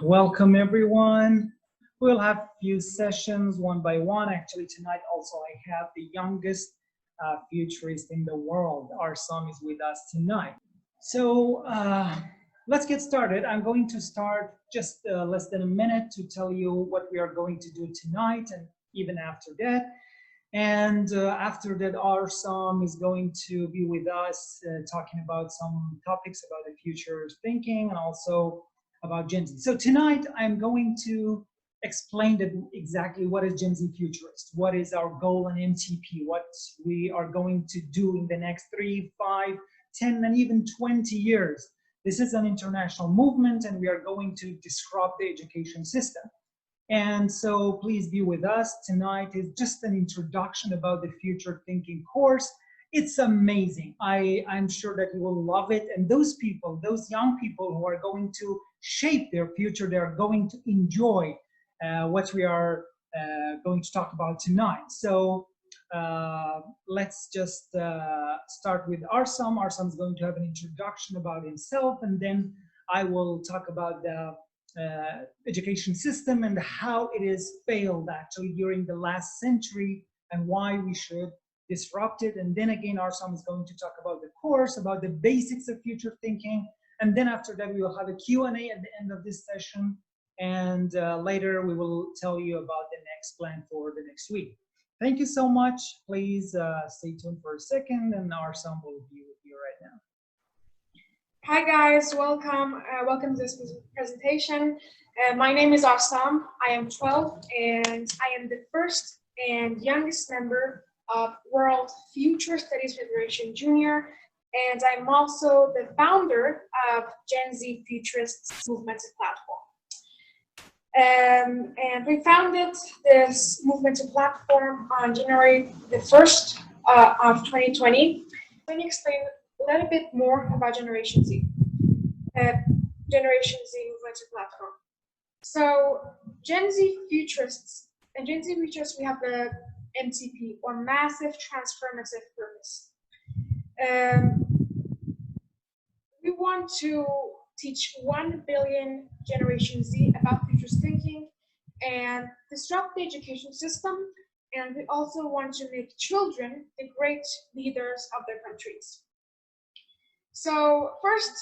Welcome everyone. We'll have a few sessions one by one. Actually tonight also I have the youngest futurist in the world. Our son is with us tonight. So let's get started. I'm going to start just less than a minute to tell you what we are going to do tonight and even after that. And after that, our son is going to be with us talking about some topics about the future thinking and also about Gen Z. So tonight, I'm going to explain exactly what is Gen Z Futurist, what is our goal in MTP, what we are going to do in the next 3, 5, 10, and even 20 years. This is an international movement, and we are going to disrupt the education system. And so please be with us. Tonight is just an introduction about the future thinking course. It's amazing. I'm sure that you will love it. And those people, those young people who are going to shape their future, they are going to enjoy what we are going to talk about tonight. So let's just start with Arsam. Arsam is going to have an introduction about himself, and then I will talk about the education system and how it has failed actually during the last century and why we should disrupt it. And then again, Arsam is going to talk about the course, about the basics of future thinking. And then after that, we will have a Q&A at the end of this session. And later, we will tell you about the next plan for the next week. Thank you so much. Please stay tuned for a second, and Arsam will be with you right now. Hi guys, welcome to this presentation. My name is Arsam. I am 12 and I am the first and youngest member of World Future Studies Federation Junior, and I'm also the founder of Gen Z Futurists Movement Platform. And we founded this movement platform on January the 1st of 2020. Let me explain a little bit more about Generation Z. Generation Z movement platform. So Gen Z Futurists, and Gen Z Futurists, we have the MTP, or Massive Transformative Purpose. We want to teach 1 billion Generation Z about futures thinking and disrupt the education system, and we also want to make children the great leaders of their countries. So first,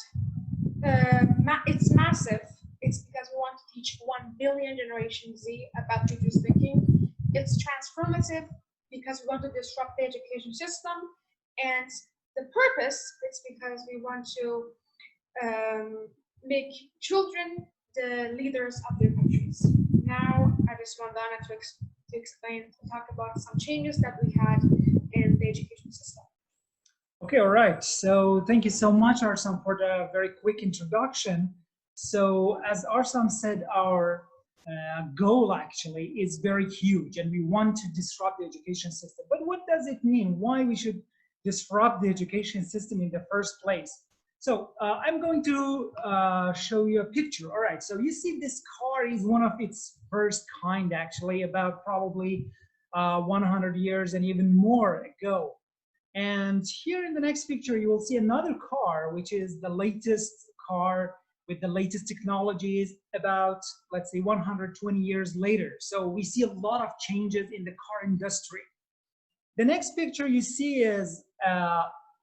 it's massive. It's because we want to teach 1 billion Generation Z about futures thinking. It's transformative because we want to disrupt the education system. And the purpose, it's because we want to make children the leaders of their countries. Now, I just want Donna to talk about some changes that we had in the education system. Okay, all right. So thank you so much, Arsam, for the very quick introduction. So as Arsam said, our goal actually is very huge, and we want to disrupt the education system. But what does it mean? Why we should disrupt the education system in the first place? So I'm going to show you a picture. All right, so you see this car is one of its first kind actually, about probably 100 years and even more ago. And here in the next picture, you will see another car, which is the latest car with the latest technologies about, let's say, 120 years later. So we see a lot of changes in the car industry. The next picture you see is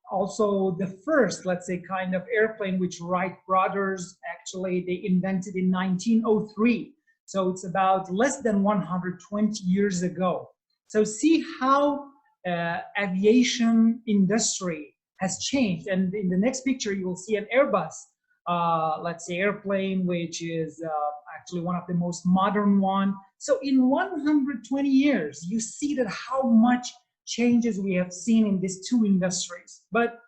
also the first, let's say, kind of airplane, which Wright brothers, actually, they invented in 1903. So it's about less than 120 years ago. So see how aviation industry has changed. And in the next picture, you will see an Airbus, let's say, airplane, which is actually one of the most modern one. So in 120 years, you see that how much changes we have seen in these two industries. But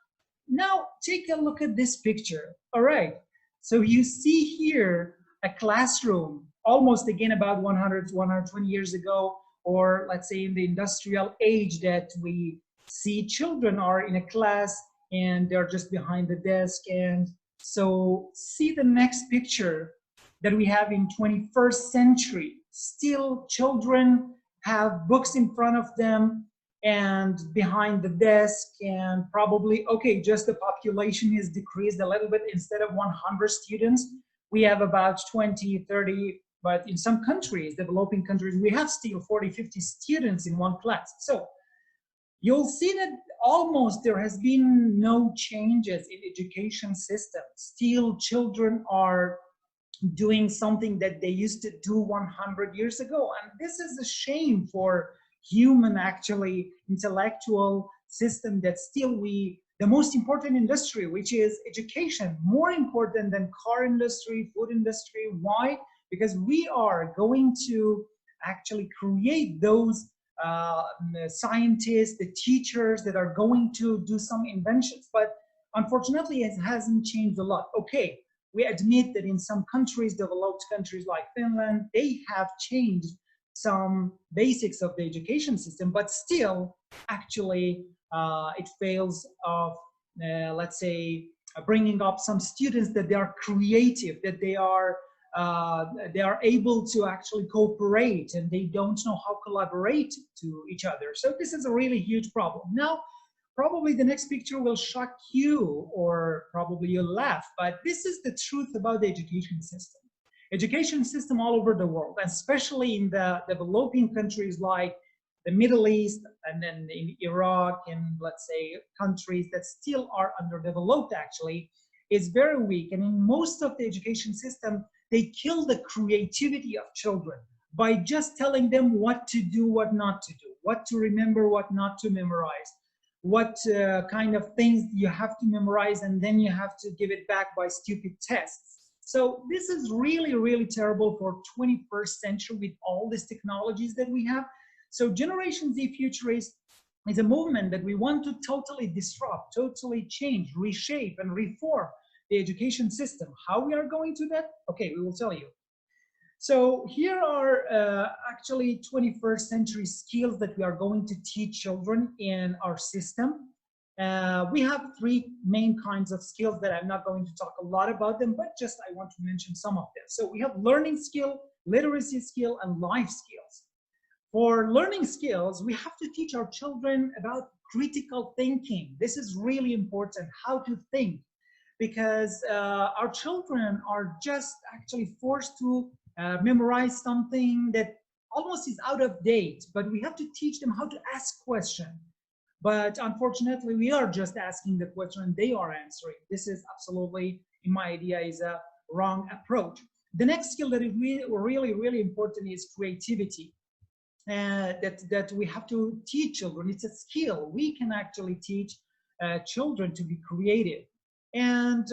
now take a look at this picture. All right, so you see here a classroom, almost again about 120 years ago, or let's say in the industrial age that we see children are in a class and they're just behind the desk. And so see the next picture that we have in 21st century. Still children have books in front of them and behind the desk, and probably, okay, just the population is decreased a little bit. Instead of 100 students, we have about 20, 30, but in some countries, developing countries, we have still 40, 50 students in one class. So you'll see that almost there has been no changes in education system. Still, children are doing something that they used to do 100 years ago. And this is a shame for human, actually, intellectual system that still the most important industry, which is education, more important than car industry, food industry. Why? Because we are going to actually create those scientists, the teachers that are going to do some inventions. But unfortunately, it hasn't changed a lot. Okay, we admit that in some countries, developed countries like Finland, they have changed some basics of the education system, but still, actually, it fails of, let's say, bringing up some students that they are creative, that they are able to actually cooperate, and they don't know how to collaborate to each other. So this is a really huge problem. Now, probably the next picture will shock you, or probably you'll laugh, but this is the truth about the education system. Education system all over the world, especially in the developing countries like the Middle East, and then in Iraq, and let's say countries that still are underdeveloped, actually, is very weak. And in most of the education system, they kill the creativity of children by just telling them what to do, what not to do, what to remember, what not to memorize, what kind of things you have to memorize, and then you have to give it back by stupid tests. So this is really, really terrible for 21st century with all these technologies that we have. So Generation Z Futurist is a movement that we want to totally disrupt, totally change, reshape, and reform the education system. How we are going to that? Okay, we will tell you. So here are actually 21st century skills that we are going to teach children in our system. We have three main kinds of skills that I'm not going to talk a lot about them, but just I want to mention some of them. So we have learning skill, literacy skill, and life skills. For learning skills, we have to teach our children about critical thinking. This is really important, how to think, because our children are just actually forced to memorize something that almost is out of date, but we have to teach them how to ask questions. But unfortunately, we are just asking the question and they are answering. This is absolutely, in my idea, is a wrong approach. The next skill that is really, really important is creativity. That we have to teach children. It's a skill. We can actually teach children to be creative. And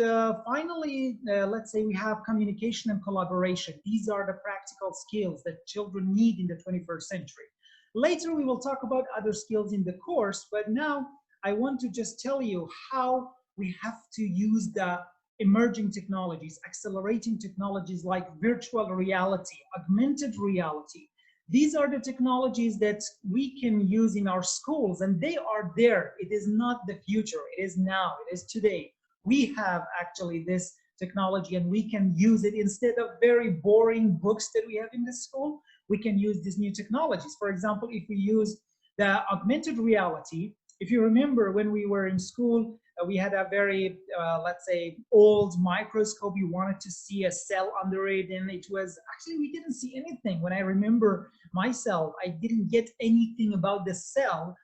finally, let's say we have communication and collaboration. These are the practical skills that children need in the 21st century. Later, we will talk about other skills in the course, but now I want to just tell you how we have to use the emerging technologies, accelerating technologies like virtual reality, augmented reality. These are the technologies that we can use in our schools, and they are there. It is not the future, it is now, it is today. We have actually this technology and we can use it instead of very boring books that we have in the school. We can use these new technologies. For example, if we use the augmented reality, if you remember when we were in school, we had a very, let's say, old microscope. You wanted to see a cell under it, and it was, actually, we didn't see anything. When I remember myself, I didn't get anything about the cell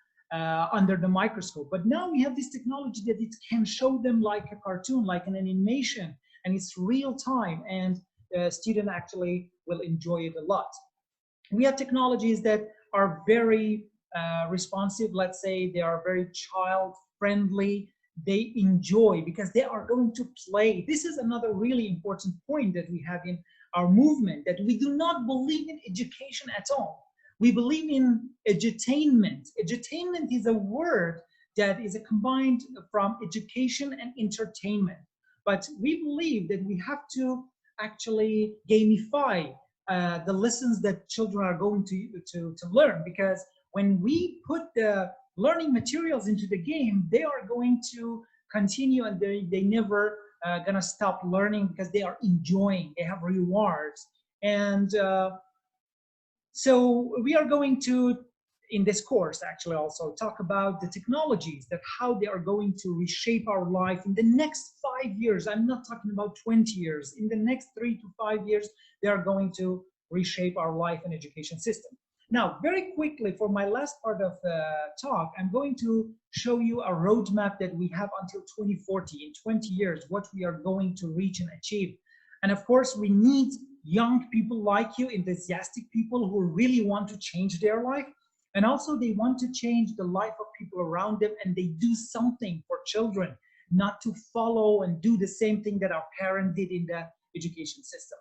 under the microscope. But now we have this technology that it can show them like a cartoon, like an animation, and it's real time, and the student actually will enjoy it a lot. We have technologies that are very responsive. Let's say they are very child friendly. They enjoy because they are going to play. This is another really important point that we have in our movement, that we do not believe in education at all. We believe in edutainment. Edutainment is a word that is combined from education and entertainment. But we believe that we have to actually gamify the lessons that children are going to learn, because when we put the learning materials into the game, they are going to continue, and they never gonna stop learning because they are enjoying, they have rewards. And so we are going to in this course actually also talk about the technologies, that how they are going to reshape our life in the next 5 years. I'm not talking about 20 years. In the next 3 to 5 years, they are going to reshape our life and education system. Now, very quickly, for my last part of the talk, I'm going to show you a roadmap that we have until 2040, in 20 years, what we are going to reach and achieve. And of course, we need young people like you, enthusiastic people who really want to change their life. And also they want to change the life of people around them, and they do something for children, not to follow and do the same thing that our parents did in the education system.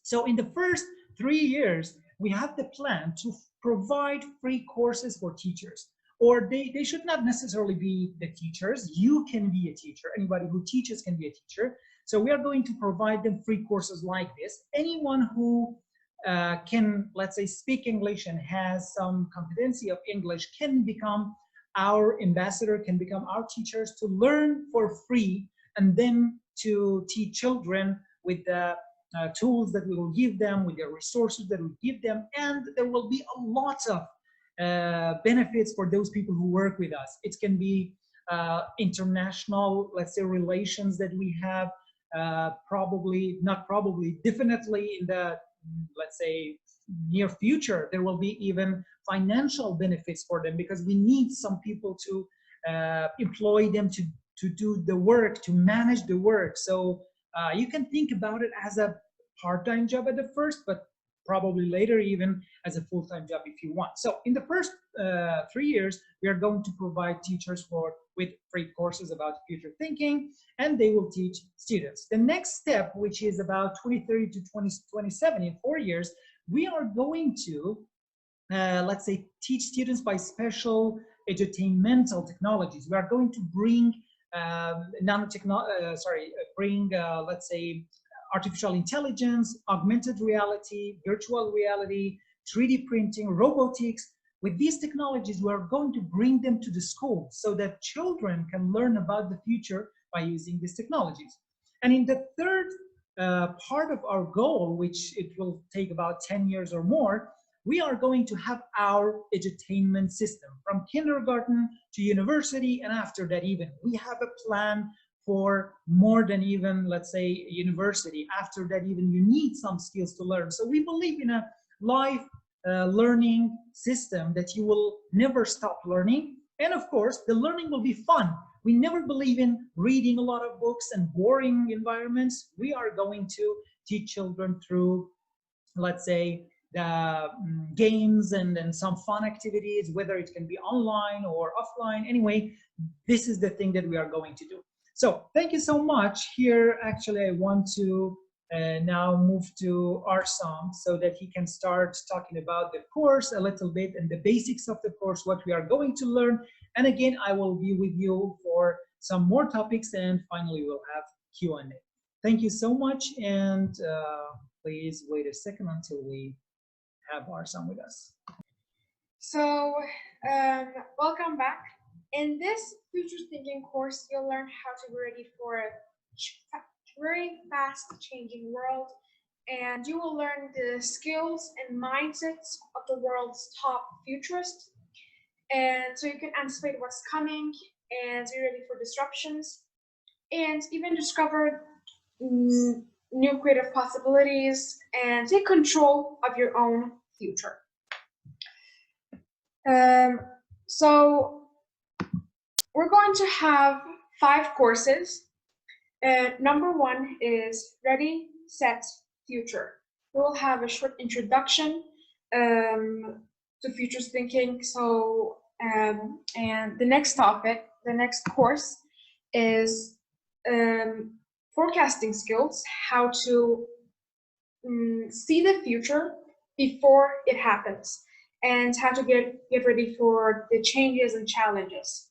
So in the first 3 years, we have the plan to provide free courses for teachers, or they should not necessarily be the teachers. You can be a teacher. Anybody who teaches can be a teacher. So we are going to provide them free courses like this. Anyone who can, let's say, speak English and has some competency of English can become our ambassador, can become our teachers to learn for free, and then to teach children with the tools that we will give them, with the resources that we give them. And there will be a lot of benefits for those people who work with us. It can be international, let's say, relations that we have, definitely in the, let's say, near future, there will be even financial benefits for them, because we need some people to employ them to do the work, to manage the work. So you can think about it as a part-time job at the first, but probably later even as a full-time job if you want. So in the first 3 years, we are going to provide teachers with free courses about future thinking, and they will teach students. The next step, which is about 2030 to 2027, in 4 years, we are going to, let's say, teach students by special edutainmental technologies. We are going to bring let's say, artificial intelligence, augmented reality, virtual reality, 3D printing, robotics. With these technologies, we are going to bring them to the schools so that children can learn about the future by using these technologies. And in the third part of our goal, which it will take about 10 years or more, we are going to have our edutainment system from kindergarten to university, and after that even. We have a plan for more than even, let's say, university. After that even, you need some skills to learn. So we believe in a life learning system that you will never stop learning. And of course, the learning will be fun. We never believe in reading a lot of books and boring environments. We are going to teach children through, let's say, the games and some fun activities, whether it can be online or offline. Anyway, this is the thing that we are going to do. So thank you so much. Here, actually, I want to now move to Arsam so that he can start talking about the course a little bit and the basics of the course, what we are going to learn. And again, I will be with you for some more topics, and finally we'll have Q&A. Thank you so much, and please wait a second until we have Arsam with us. So, welcome back. In this Future Thinking course, you'll learn how to be ready for a very fast changing world, and you will learn the skills and mindsets of the world's top futurists, and so you can anticipate what's coming and be ready for disruptions, and even discover new creative possibilities and take control of your own future. So we're going to have 5 courses. Number 1 is Ready, Set, Future. We will have a short introduction to futures thinking. So, and the next topic, the next course is forecasting skills, how to see the future before it happens, and how to get ready for the changes and challenges.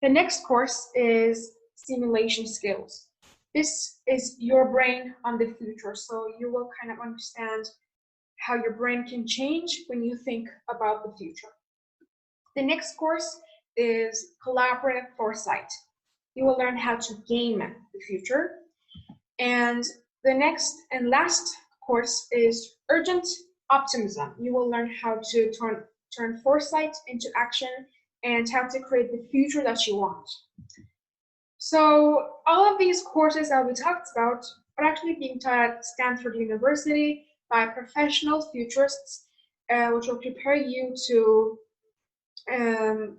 The next course is simulation skills. This is your brain on the future, so you will kind of understand how your brain can change when you think about the future. The next course is collaborative foresight. You will learn how to game the future. And the next and last course is urgent optimism. You will learn how to turn turn foresight into action, and how to create the future that you want. So all of these courses that we talked about are actually being taught at Stanford University by professional futurists, which will prepare you to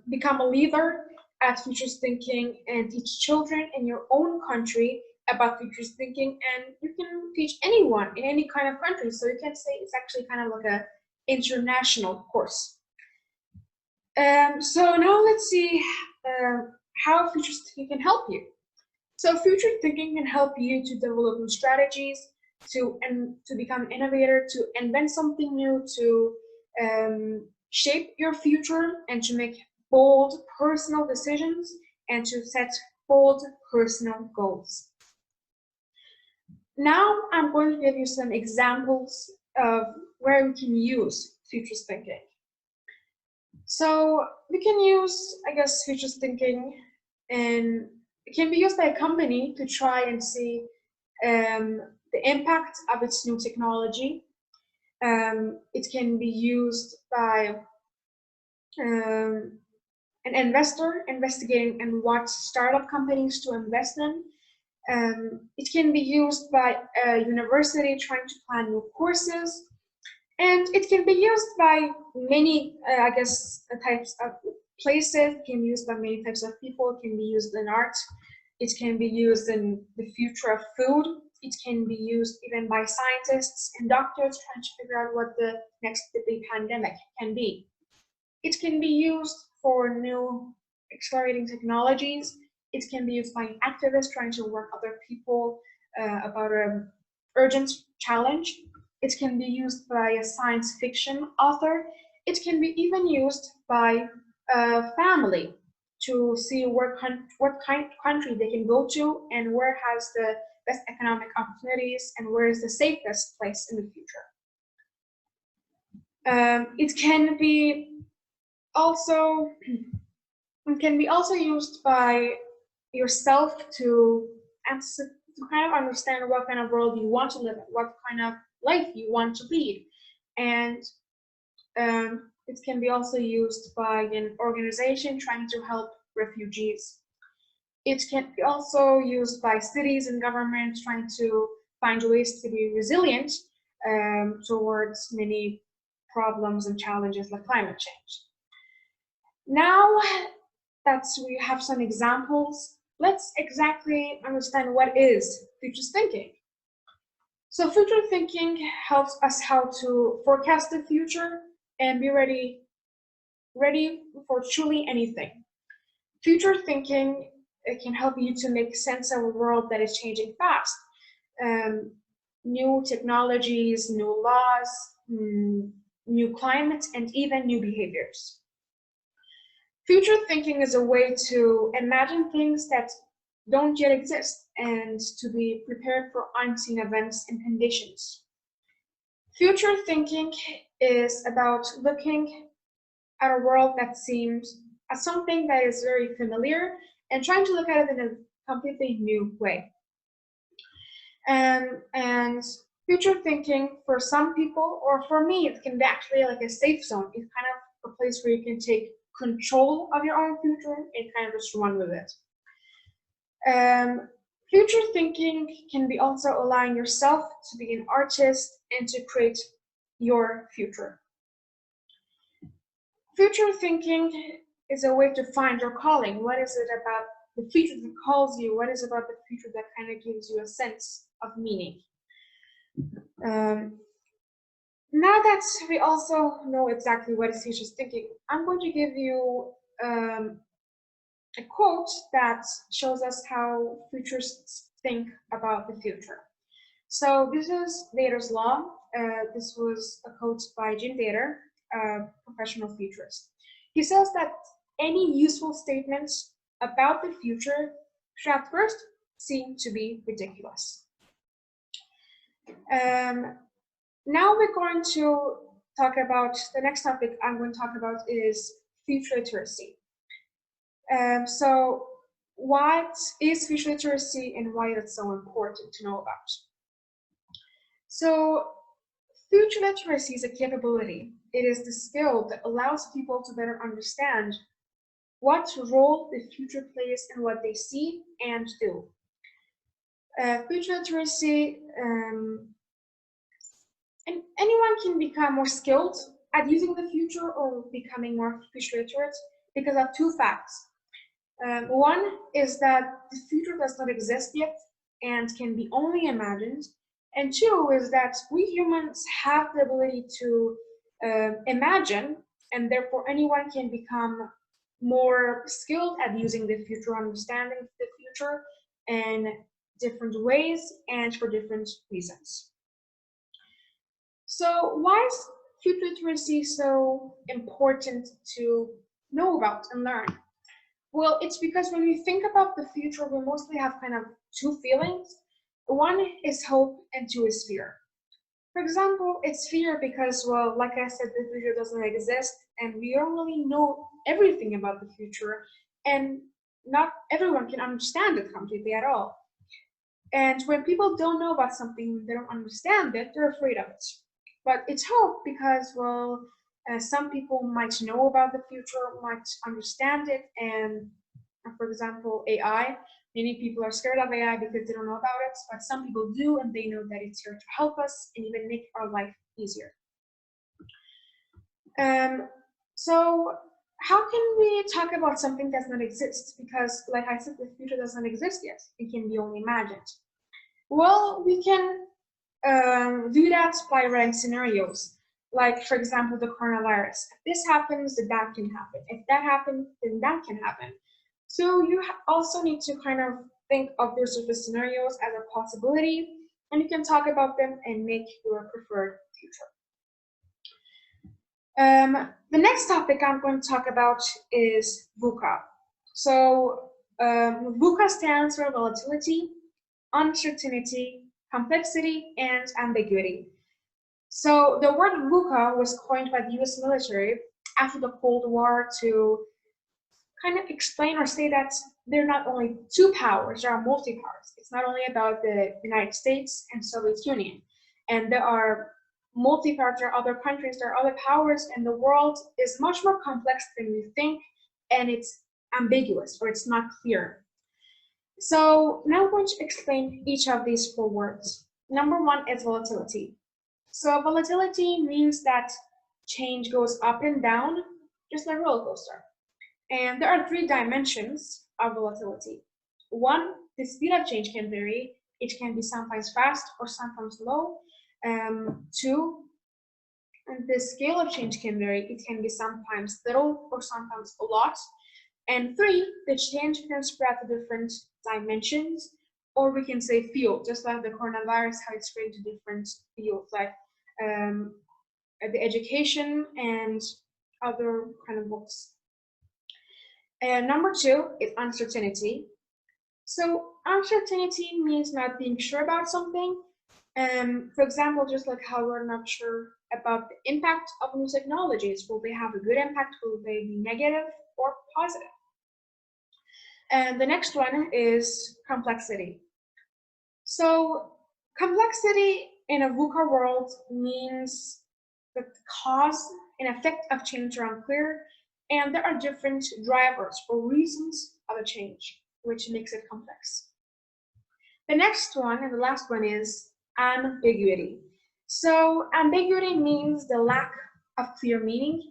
become a leader at futures thinking and teach children in your own country about futures thinking. And you can teach anyone in any kind of country, so you can say it's actually kind of like a international course. So now let's see how futures thinking can help you. So future thinking can help you to develop new strategies, to become an innovator, to invent something new, to shape your future, and to make bold personal decisions, and to set bold personal goals. Now I'm going to give you some examples of where we can use futures thinking. So we can use, I guess, futures thinking, and it can be used by a company to try and see the impact of its new technology. It can be used by an investor investigating and what startup companies to invest in. It can be used by a university trying to plan new courses. And it can be used by many, I guess, types of places. It can be used by many types of people. It can be used in art. It can be used in the future of food. It can be used even by scientists and doctors trying to figure out what the next big pandemic can be. It can be used for new accelerating technologies. It can be used by activists trying to warn other people about an urgent challenge. It can be used by a science fiction author. It can be even used by a family to see what kind of country they can go to and where has the best economic opportunities and where is the safest place in the future. It can be also used by yourself to kind of understand what kind of world you want to live in, what kind of life you want to lead. And it can be also used by an organization trying to help refugees. It can be also used by cities and governments trying to find ways to be resilient towards many problems and challenges like climate change. Now that we have some examples, let's exactly understand what is futures thinking. So future thinking helps us how to forecast the future and be ready for truly anything. Future thinking can help you to make sense of a world that is changing fast. New technologies, new laws, new climate, and even new behaviors. Future thinking is a way to imagine things that don't yet exist and to be prepared for unseen events and conditions. Future thinking is about looking at a world that seems as something that is very familiar and trying to look at it in a completely new way. And future thinking for some people, or for me, it can be actually like a safe zone. It's kind of a place where you can take control of your own future and kind of just run with it. Future thinking can be also allowing yourself to be an artist and to create your future. Future thinking is a way to find your calling. What is it about the future that calls you? What is about the future that kind of gives you a sense of meaning? Now that we also know exactly what is future thinking, I'm going to give you a quote that shows us how futurists think about the future. So this is Vader's law. This was a quote by Jim Vader, a professional futurist. He says that any useful statements about the future should at first seem to be ridiculous. Now we're going to talk about the next topic I'm going to talk about is future literacy. So what is future literacy and why it's so important to know about? So Future literacy is a capability. It is the skill that allows people to better understand what role the future plays in what they see and do. Future literacy, and anyone can become more skilled at using the future or becoming more future literate because of two facts. One is that the future does not exist yet and can be only imagined. And two is that we humans have the ability to imagine, and therefore anyone can become more skilled at using the future, understanding the future in different ways and for different reasons. So why is future literacy so important to know about and learn? Well, it's because when we think about the future, we mostly have kind of two feelings. One is hope and two is fear. For example, it's fear because, well, like I said, the future doesn't exist and we don't really know everything about the future, and not everyone can understand it completely at all. And when people don't know about something, they don't understand it, they're afraid of it. But it's hope because, well, some people might know about the future, might understand it, and for example, AI, many people are scared of AI because they don't know about it, but some people do, and they know that it's here to help us and even make our life easier. So how can we talk about something that does not exist? Because, like I said, the future doesn't exist yet. It can be only imagined. Well, we can do that by writing scenarios. Like, for example, the coronavirus. If this happens, then that can happen. If that happens, then that can happen. So you also need to kind of think of those sort of scenarios as a possibility, and you can talk about them and make your preferred future. The next topic I'm going to talk about is VUCA. So VUCA stands for volatility, uncertainty, complexity, and ambiguity. So the word VUCA was coined by the US military after the Cold War to kind of explain or say that there are not only two powers, there are multi-powers. It's not only about the United States and Soviet Union, and there are multi-powers, there are other countries, there are other powers, and the world is much more complex than we think, and it's ambiguous, or it's not clear. So now I'm going to explain each of these four words. Number one is volatility. So volatility means that change goes up and down, just like a roller coaster. And there are three dimensions of volatility. One, the speed of change can vary. It can be sometimes fast or sometimes low. Two, the scale of change can vary. It can be sometimes little or sometimes a lot. And three, the change can spread to different dimensions, or we can say field, just like the coronavirus, how it's spread to different fields, like the education and other kind of books. And number two is uncertainty. So uncertainty means not being sure about something. For example, just like how we're not sure about the impact of new technologies. Will they have a good impact? Will they be negative or positive? And the next one is complexity. So complexity in a VUCA world means that the cause and effect of change are unclear, and there are different drivers or reasons of a change, which makes it complex. The next one, and the last one, is ambiguity. So ambiguity means the lack of clear meaning.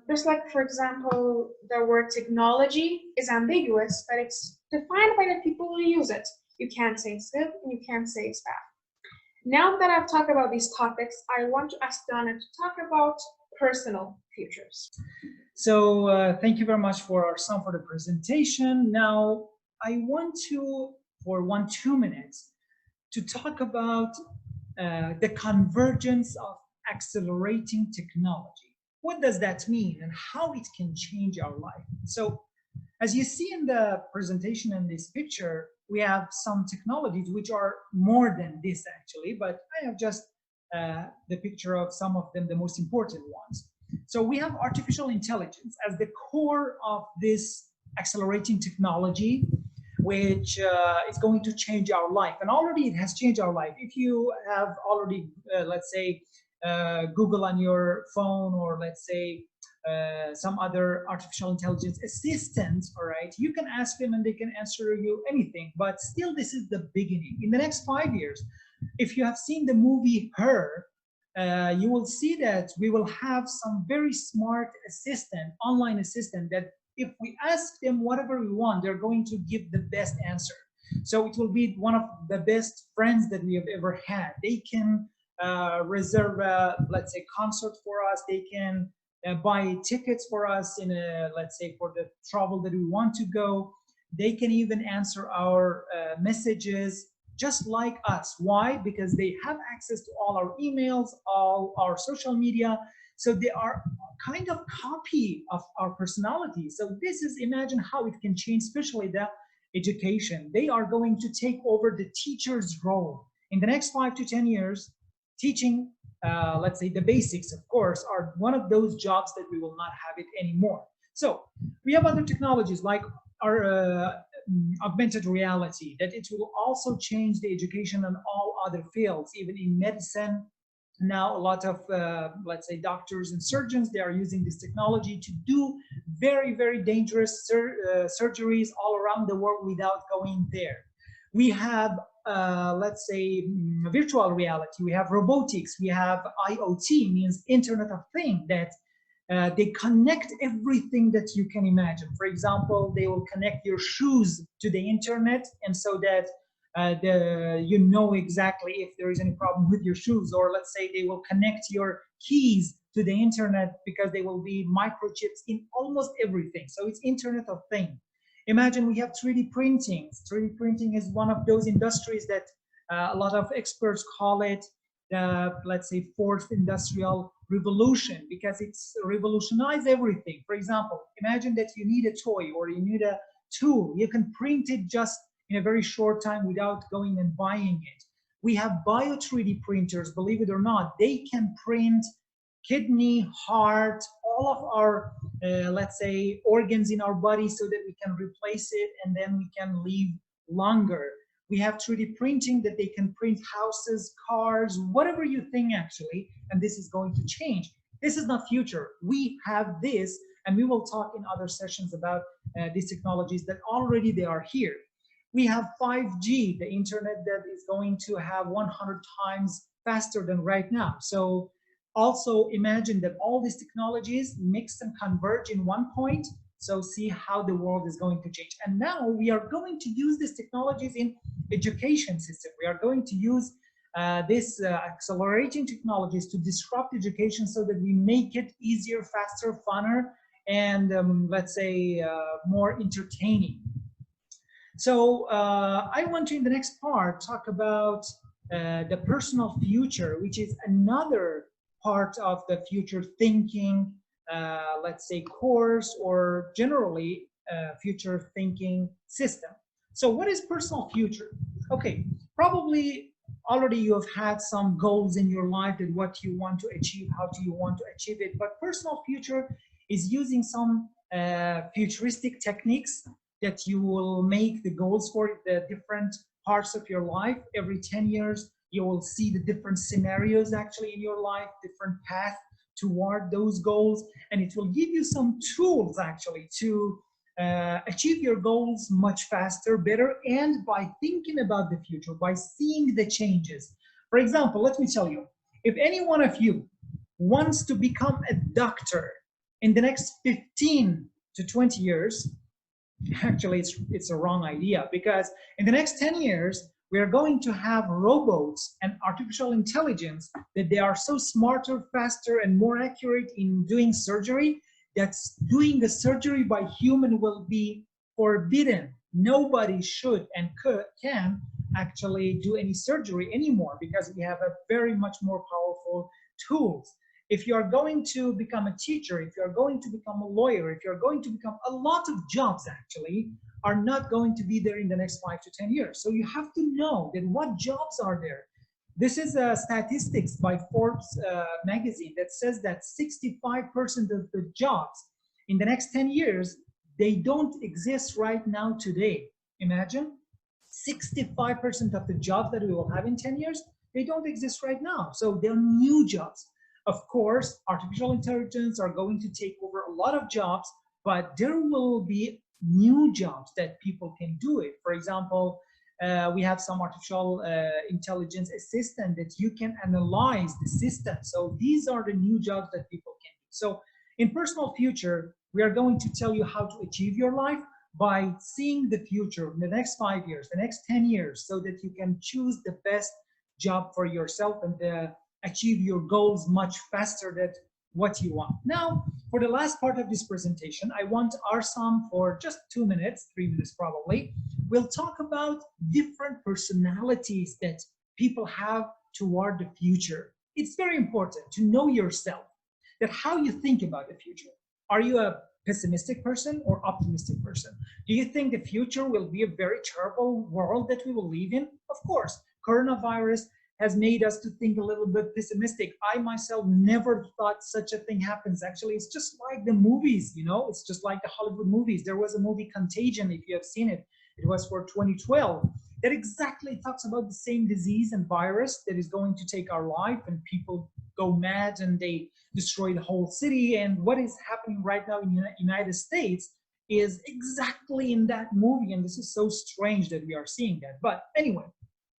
Just like, for example, the word technology is ambiguous, but it's defined by the people who use it. You can't say it's good and you can't say it's bad. Now that I've talked about these topics, I want to ask Donna to talk about personal futures. So thank you very much for Arsan for the presentation. Now I want to, for 2 minutes, to talk about the convergence of accelerating technology. What does that mean and how it can change our life? So as you see in the presentation in this picture, we have some technologies which are more than this actually, but I have just the picture of some of them, the most important ones. So we have artificial intelligence as the core of this accelerating technology. which is going to change our life. And already it has changed our life. If you have already, let's say, Google on your phone, or let's say some other artificial intelligence assistant, all right, you can ask them and they can answer you anything. But still, this is the beginning. In the next 5 years, if you have seen the movie Her, you will see that we will have some very smart assistant, online assistant, that if we ask them whatever we want, they're going to give the best answer. So it will be one of the best friends that we have ever had. They can reserve a, let's say, concert for us. They can buy tickets for us in a, let's say, for the travel that we want to go. They can even answer our messages just like us. Why? Because they have access to all our emails, all our social media. So they are kind of copy of our personality. So this is, imagine how it can change, especially the education. They are going to take over the teacher's role. In the next 5 to 10 years, teaching, let's say the basics, of course, are one of those jobs that we will not have it anymore. So we have other technologies like our augmented reality, that it will also change the education in all other fields, even in medicine. Now a lot of, let's say, doctors and surgeons, they are using this technology to do very, very dangerous surgeries all around the world without going there. We have, let's say, virtual reality. We have robotics. We have IoT, means Internet of Things, that they connect everything that you can imagine. For example, they will connect your shoes to the internet, and so that you know exactly if there is any problem with your shoes. Or let's say they will connect your keys to the internet, because they will be microchips in almost everything. So it's Internet of Things. Imagine we have 3D printing. 3D printing is one of those industries that a lot of experts call it the, let's say, fourth industrial revolution, because it's revolutionized everything. For example, imagine that you need a toy or you need a tool. You can print it just in a very short time without going and buying it. We have bio 3D printers, believe it or not. They can print kidney, heart, all of our, let's say, organs in our body, so that we can replace it and then we can live longer. We have 3D printing that they can print houses, cars, whatever you think actually, and this is going to change. This is not future. We have this, and we will talk in other sessions about these technologies that already they are here. We have 5G, the internet that is going to have 100 times faster than right now. So also imagine that all these technologies mix and converge in one point. So see how the world is going to change. And now we are going to use these technologies in education system. We are going to use this accelerating technologies to disrupt education, so that we make it easier, faster, funner, and let's say more entertaining. So I want to, in the next part, talk about the personal future, which is another part of the future thinking, let's say, course, or generally future thinking system. So what is personal future? Okay, probably already you have had some goals in your life, that what you want to achieve, how do you want to achieve it. But personal future is using some futuristic techniques that you will make the goals for the different parts of your life. Every 10 years, you will see the different scenarios actually in your life, different path toward those goals, and it will give you some tools actually to achieve your goals much faster, better, and by thinking about the future, by seeing the changes. For example, let me tell you, if any one of you wants to become a doctor in the next 15 to 20 years, actually it's a wrong idea, because in the next 10 years, we are going to have robots and artificial intelligence that they are so smarter, faster, and more accurate in doing surgery, that doing the surgery by human will be forbidden. Nobody should and can actually do any surgery anymore, because we have a very much more powerful tools. If you are going to become a teacher, if you are going to become a lawyer, if you're going to become, a lot of jobs actually are not going to be there in the next 5 to 10 years. So you have to know that what jobs are there. This is statistics by Forbes magazine that says that 65% of the jobs in the next 10 years, they don't exist right now today. Imagine 65% of the jobs that we will have in 10 years, they don't exist right now. So they're new jobs. Of course, artificial intelligence are going to take over a lot of jobs, but there will be new jobs that people can do it. For example, we have some artificial intelligence assistant that you can analyze the system. So these are the new jobs that people can do. So in personal future, we are going to tell you how to achieve your life by seeing the future, the next 5 years, the next 10 years, so that you can choose the best job for yourself and achieve your goals much faster than what you want. Now, for the last part of this presentation, I want Arsam for just 2 minutes, 3 minutes probably. We'll talk about different personalities that people have toward the future. It's very important to know yourself, that how you think about the future. Are you a pessimistic person or optimistic person? Do you think the future will be a very terrible world that we will live in? Of course, coronavirus has made us to think a little bit pessimistic. I myself never thought such a thing happens. Actually, it's just like the movies, you know, it's just like the Hollywood movies. There was a movie Contagion, if you have seen it. It was for 2012. That exactly talks about the same disease and virus that is going to take our life, and people go mad and they destroy the whole city. And what is happening right now in the United States is exactly in that movie. And this is so strange that we are seeing that. But anyway,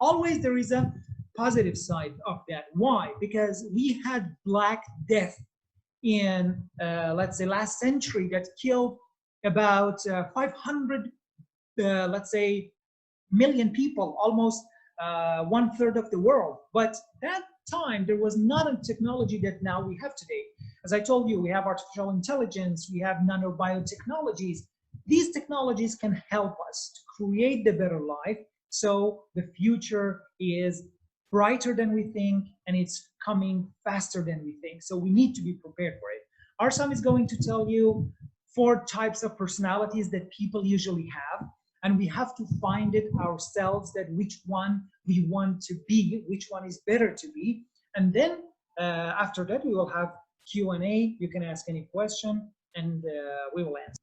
always there is a positive side of that. Why? Because we had Black Death in, let's say, last century that killed about 500, let's say, million people, almost 1/3 of the world. But that time, there was not a technology that now we have today. As I told you, we have artificial intelligence, we have nanobiotechnologies. These technologies can help us to create the better life. So the future is brighter than we think, and it's coming faster than we think. So we need to be prepared for it. Arsam is going to tell you 4 types of personalities that people usually have, and we have to find it ourselves, that which one we want to be, which one is better to be. And then after that, we will have Q&A. You can ask any question, and we will answer.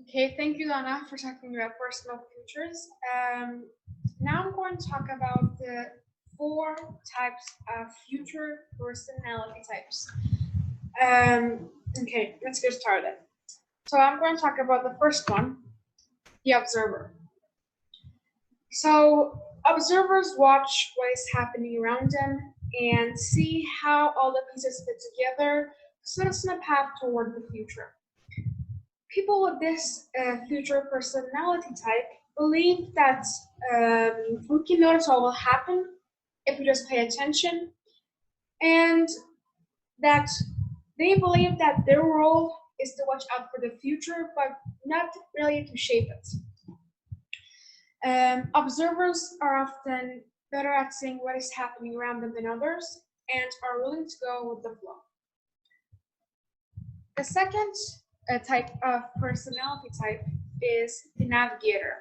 Okay, thank you, Lana, for talking about personal futures. Now I'm going to talk about the 4 types of future personality types. Okay, let's get started. So I'm going to talk about the first one, the observer. So observers watch what is happening around them and see how all the pieces fit together to set us on a path toward the future. People with this future personality type believe that we can notice what will happen if we just pay attention, and that they believe that their role is to watch out for the future, but not really to shape it. Observers are often better at seeing what is happening around them than others and are willing to go with the flow. The second type of personality type is the navigator.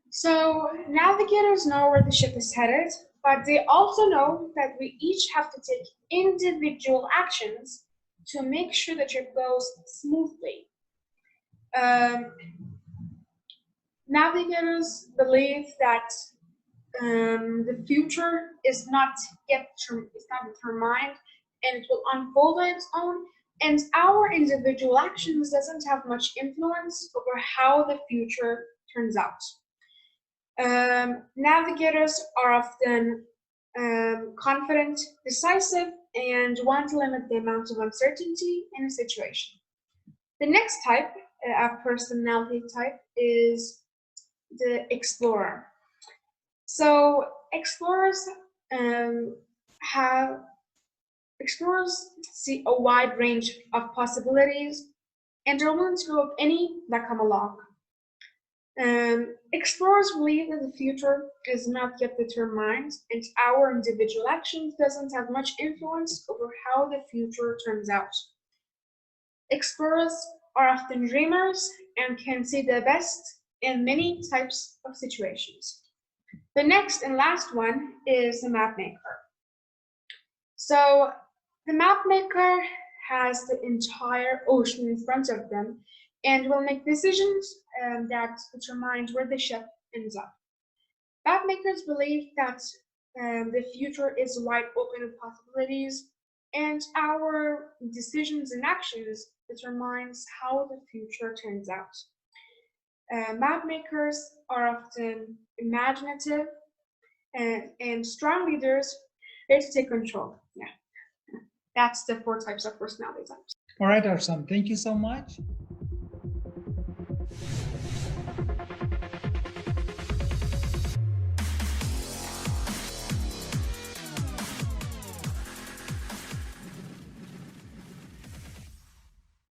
So navigators know where the ship is headed, but they also know that we each have to take individual actions to make sure the trip goes smoothly. Navigators believe that the future is not yet determined, and it will unfold on its own, and our individual actions doesn't have much influence over how the future turns out. Navigators are often confident, decisive, and want to limit the amount of uncertainty in a situation. The next type of personality type is the explorer. So explorers see a wide range of possibilities and are willing to go with any that come along. Explorers believe that the future is not yet determined, and our individual actions doesn't have much influence over how the future turns out. Explorers are often dreamers and can see the best in many types of situations. The next and last one is the map maker. So the map maker has the entire ocean in front of them and will make decisions that determine where the ship ends up. Map makers believe that the future is wide open with possibilities, and our decisions and actions determines how the future turns out. Map makers are often imaginative and strong leaders ready to take control. Yeah, that's the 4 types of personality types. All right, Arsam, thank you so much.